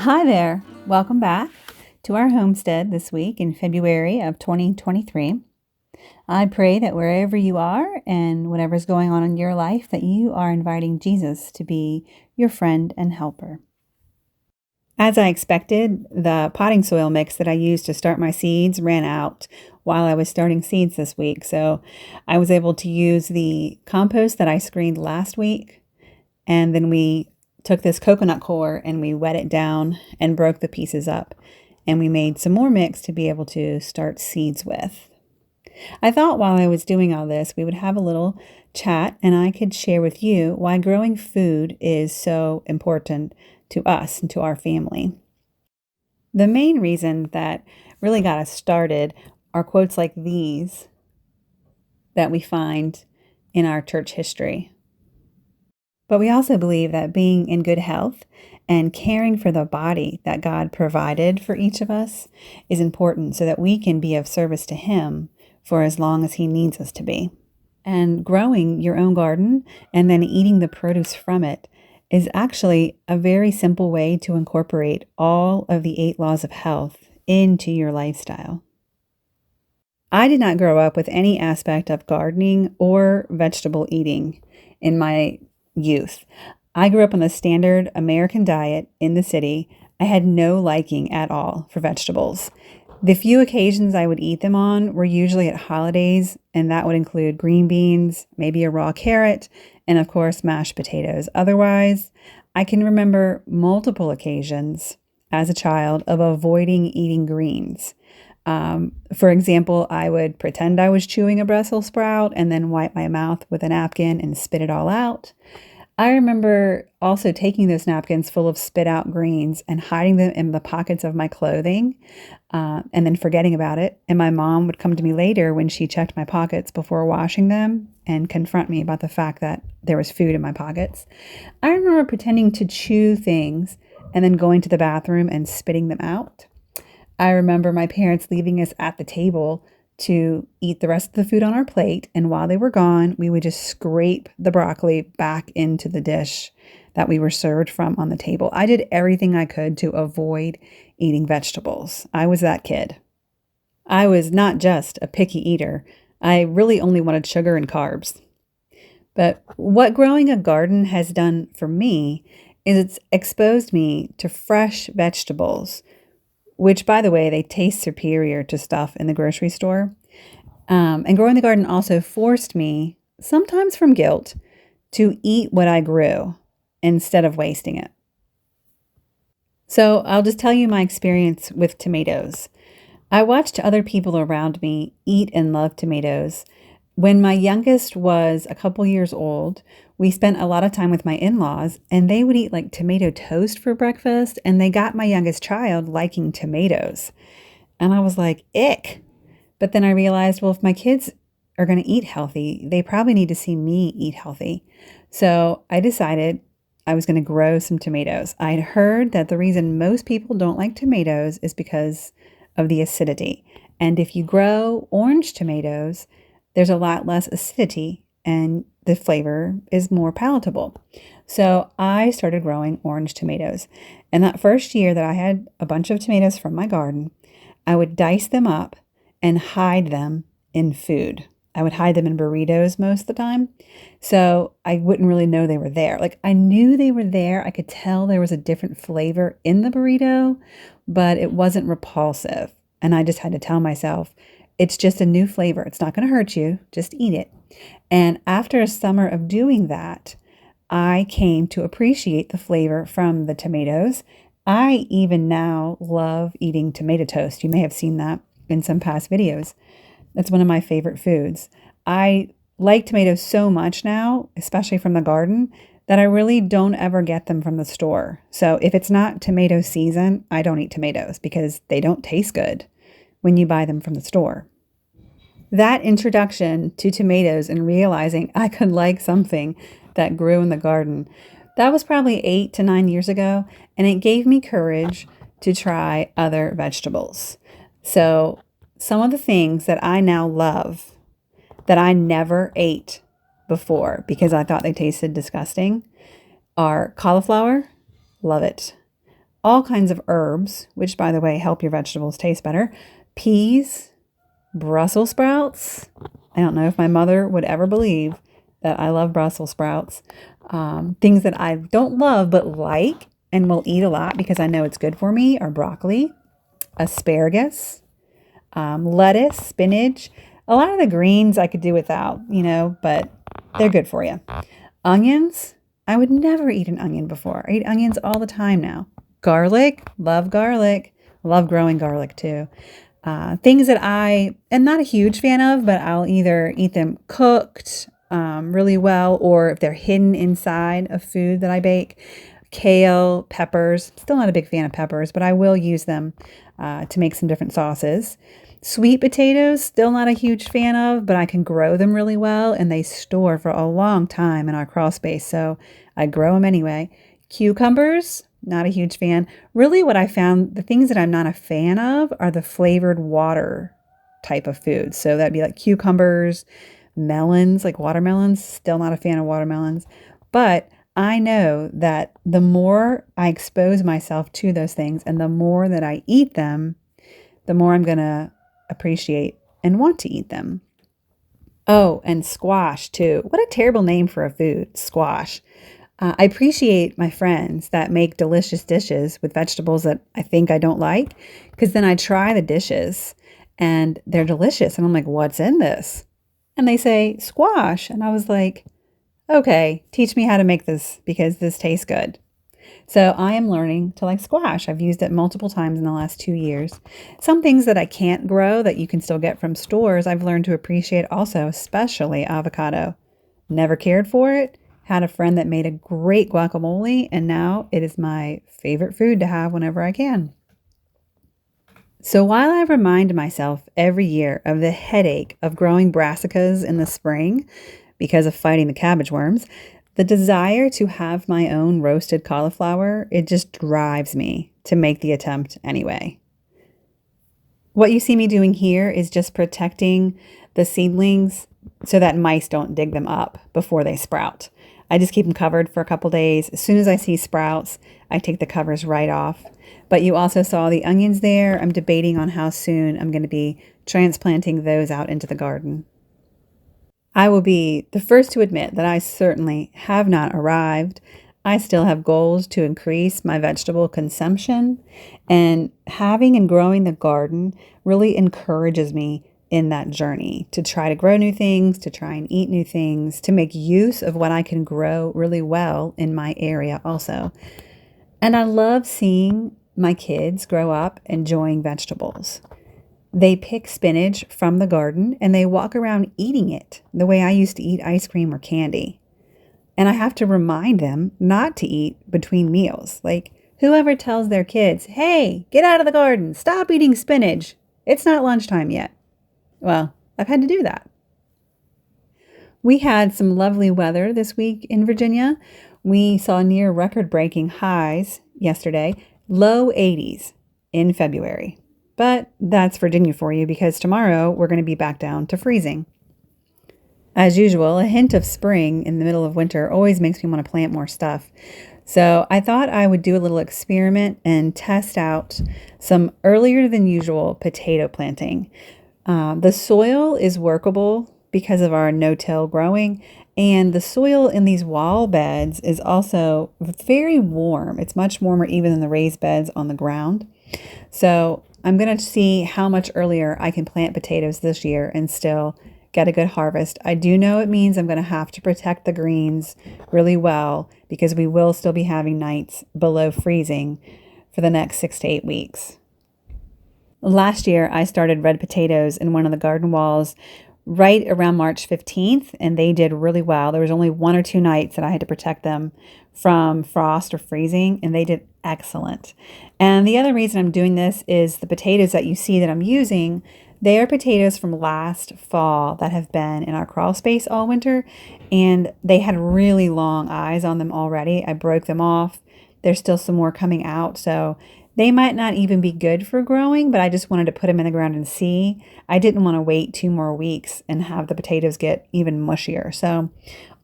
Hi there. Welcome back to our homestead this week in February of 2023. I pray that wherever you are and whatever's going on in your life, that you are inviting Jesus to be your friend and helper. As I expected, the potting soil mix that I used to start my seeds ran out while I was starting seeds this week. So I was able to use the compost that I screened last week, and then we took this coconut core and we wet it down and broke the pieces up. And we made some more mix to be able to start seeds with. I thought while I was doing all this, we would have a little chat and I could share with you why growing food is so important to us and to our family. The main reason that really got us started are quotes like these that we find in our church history. But we also believe that being in good health and caring for the body that God provided for each of us is important so that we can be of service to Him for as long as He needs us to be. And growing your own garden and then eating the produce from it is actually a very simple way to incorporate all of the 8 laws of health into your lifestyle. I did not grow up with any aspect of gardening or vegetable eating in my youth. I grew up on the standard American diet in the city. I had no liking at all for vegetables. The few occasions I would eat them on were usually at holidays, and that would include green beans, maybe a raw carrot, and of course mashed potatoes. Otherwise, I can remember multiple occasions as a child of avoiding eating greens. For example, I would pretend I was chewing a Brussels sprout and then wipe my mouth with a napkin and spit it all out. I remember also taking those napkins full of spit out greens and hiding them in the pockets of my clothing and then forgetting about it. And my mom would come to me later when she checked my pockets before washing them and confront me about the fact that there was food in my pockets. I remember pretending to chew things and then going to the bathroom and spitting them out. I remember my parents leaving us at the table to eat the rest of the food on our plate, and while they were gone, we would just scrape the broccoli back into the dish that we were served from on the table. I did everything I could to avoid eating vegetables. I was that kid. I was not just a picky eater. I really only wanted sugar and carbs. But what growing a garden has done for me is it's exposed me to fresh vegetables, which, by the way, they taste superior to stuff in the grocery store. And growing the garden also forced me, sometimes from guilt, to eat what I grew instead of wasting it. So I'll just tell you my experience with tomatoes. I watched other people around me eat and love tomatoes. When my youngest was a couple years old, we spent a lot of time with my in-laws, and they would eat like tomato toast for breakfast, and they got my youngest child liking tomatoes. And I was like, ick. But then I realized, well, if my kids are going to eat healthy, they probably need to see me eat healthy. So I decided I was going to grow some tomatoes. I'd heard that the reason most people don't like tomatoes is because of the acidity. And if you grow orange tomatoes, there's a lot less acidity and the flavor is more palatable. So I started growing orange tomatoes. And that first year that I had a bunch of tomatoes from my garden, I would dice them up and hide them in food. I would hide them in burritos most of the time. So I wouldn't really know they were there. Like, I knew they were there. I could tell there was a different flavor in the burrito, but it wasn't repulsive. And I just had to tell myself, it's just a new flavor. It's not going to hurt you. Just eat it. And after a summer of doing that, I came to appreciate the flavor from the tomatoes. I even now love eating tomato toast. You may have seen that in some past videos. That's one of my favorite foods. I like tomatoes so much now, especially from the garden, that I really don't ever get them from the store. So if it's not tomato season, I don't eat tomatoes because they don't taste good when you buy them from the store. That introduction to tomatoes and realizing I could like something that grew in the garden, that was probably 8 to 9 years ago, and it gave me courage to try other vegetables. So some of the things that I now love that I never ate before because I thought they tasted disgusting are cauliflower, love it. all kinds of herbs, which, by the way, help your vegetables taste better, peas, Brussels sprouts. I don't know if my mother would ever believe that I love Brussels sprouts. Things that I don't love but like and will eat a lot because I know it's good for me are broccoli, asparagus, lettuce, spinach. A lot of the greens I could do without, but they're good for you. Onions. I would never eat an onion before. I eat onions all the time now. Garlic. Love garlic. Love growing garlic too. Things that I am not a huge fan of, but I'll either eat them cooked really well, or if they're hidden inside of food that I bake. Kale, peppers. Still not a big fan of peppers, but I will use them to make some different sauces. Sweet potatoes, still not a huge fan of, but I can grow them really well, and they store for a long time in our crawl space, so I grow them anyway. Cucumbers, not a huge fan. Really what I found, the things that I'm not a fan of are the flavored water type of foods. So that'd be like cucumbers, melons, like watermelons. Still not a fan of watermelons. But I know that the more I expose myself to those things and the more that I eat them, the more I'm going to appreciate and want to eat them. Oh, and squash too. What a terrible name for a food, squash. I appreciate my friends that make delicious dishes with vegetables that I think I don't like, because then I try the dishes and they're delicious. And I'm like, what's in this? And they say squash. And I was like, okay, teach me how to make this because this tastes good. So I am learning to like squash. I've used it multiple times in the last 2 years. Some things that I can't grow that you can still get from stores, I've learned to appreciate also, especially avocado. Never cared for it. Had a friend that made a great guacamole, and now it is my favorite food to have whenever I can. So while I remind myself every year of the headache of growing brassicas in the spring because of fighting the cabbage worms, the desire to have my own roasted cauliflower, it just drives me to make the attempt anyway. What you see me doing here is just protecting the seedlings so that mice don't dig them up before they sprout. I just keep them covered for a couple days. As soon as I see sprouts, I take the covers right off. But you also saw the onions there. I'm debating on how soon I'm going to be transplanting those out into the garden. I will be the first to admit that I certainly have not arrived. I still have goals to increase my vegetable consumption, and having and growing the garden really encourages me in that journey to try to grow new things, to try and eat new things, to make use of what I can grow really well in my area also. And I love seeing my kids grow up enjoying vegetables. They pick spinach from the garden and they walk around eating it the way I used to eat ice cream or candy. And I have to remind them not to eat between meals. Like, whoever tells their kids, hey, get out of the garden, stop eating spinach, it's not lunchtime yet. Well, I've had to do that. We had some lovely weather this week in Virginia. We saw near record-breaking highs yesterday, low 80s in February. But that's Virginia for you, because tomorrow we're going to be back down to freezing. As usual, a hint of spring in the middle of winter always makes me want to plant more stuff. So I thought I would do a little experiment and test out some earlier than usual potato planting. The soil is workable because of our no-till growing, and the soil in these wall beds is also very warm. It's much warmer even than the raised beds on the ground. So I'm going to see how much earlier I can plant potatoes this year and still get a good harvest. I do know it means I'm going to have to protect the greens really well because we will still be having nights below freezing for the next 6 to 8 weeks. Last year, I started red potatoes in one of the garden walls right around March 15th, and they did really well. There was only 1 or 2 nights that I had to protect them from frost or freezing, and they did excellent. And the other reason I'm doing this is the potatoes that you see that I'm using, they are potatoes from last fall that have been in our crawl space all winter, and they had really long eyes on them already. I broke them off. There's still some more coming out, so they might not even be good for growing, but I just wanted to put them in the ground and see. I didn't want to wait 2 more weeks and have the potatoes get even mushier. So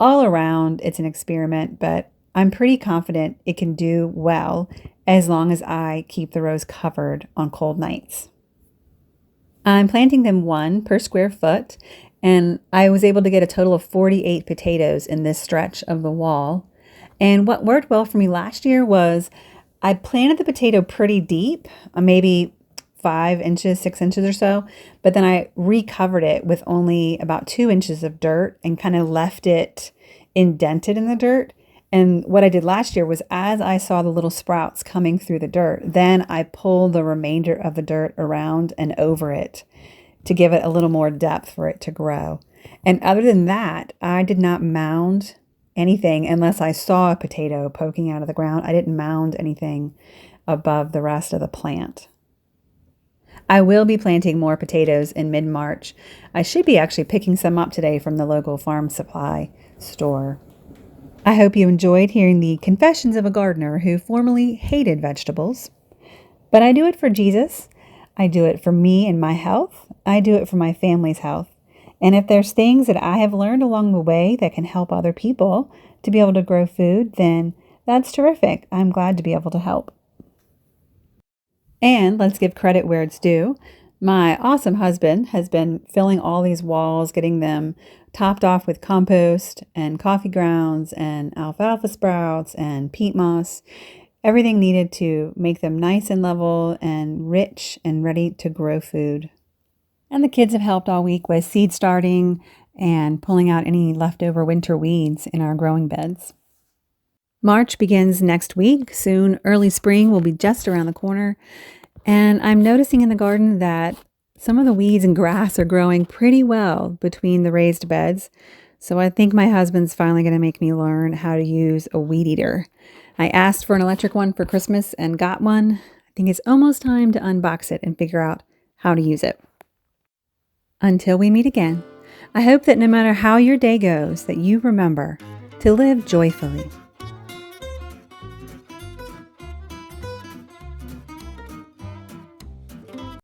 all around, it's an experiment, but I'm pretty confident it can do well as long as I keep the rows covered on cold nights. I'm planting them 1 per square foot, and I was able to get a total of 48 potatoes in this stretch of the wall. And what worked well for me last year was I planted the potato pretty deep, maybe 5 inches, 6 inches or so, but then I recovered it with only about 2 inches of dirt and kind of left it indented in the dirt. And what I did last year was, as I saw the little sprouts coming through the dirt, then I pulled the remainder of the dirt around and over it to give it a little more depth for it to grow. And other than that, I did not mound anything unless I saw a potato poking out of the ground. I didn't mound anything above the rest of the plant. I will be planting more potatoes in mid-March. I should be actually picking some up today from the local farm supply store. I hope you enjoyed hearing the confessions of a gardener who formerly hated vegetables. But I do it for Jesus. I do it for me and my health. I do it for my family's health. And if there's things that I have learned along the way that can help other people to be able to grow food, then that's terrific. I'm glad to be able to help. And let's give credit where it's due. My awesome husband has been filling all these walls, getting them topped off with compost and coffee grounds and alfalfa sprouts and peat moss, everything needed to make them nice and level and rich and ready to grow food. And the kids have helped all week with seed starting and pulling out any leftover winter weeds in our growing beds. March begins next week. Soon, early spring will be just around the corner. And I'm noticing in the garden that some of the weeds and grass are growing pretty well between the raised beds. So I think my husband's finally going to make me learn how to use a weed eater. I asked for an electric one for Christmas and got one. I think it's almost time to unbox it and figure out how to use it. Until we meet again, I hope that no matter how your day goes, that you remember to live joyfully.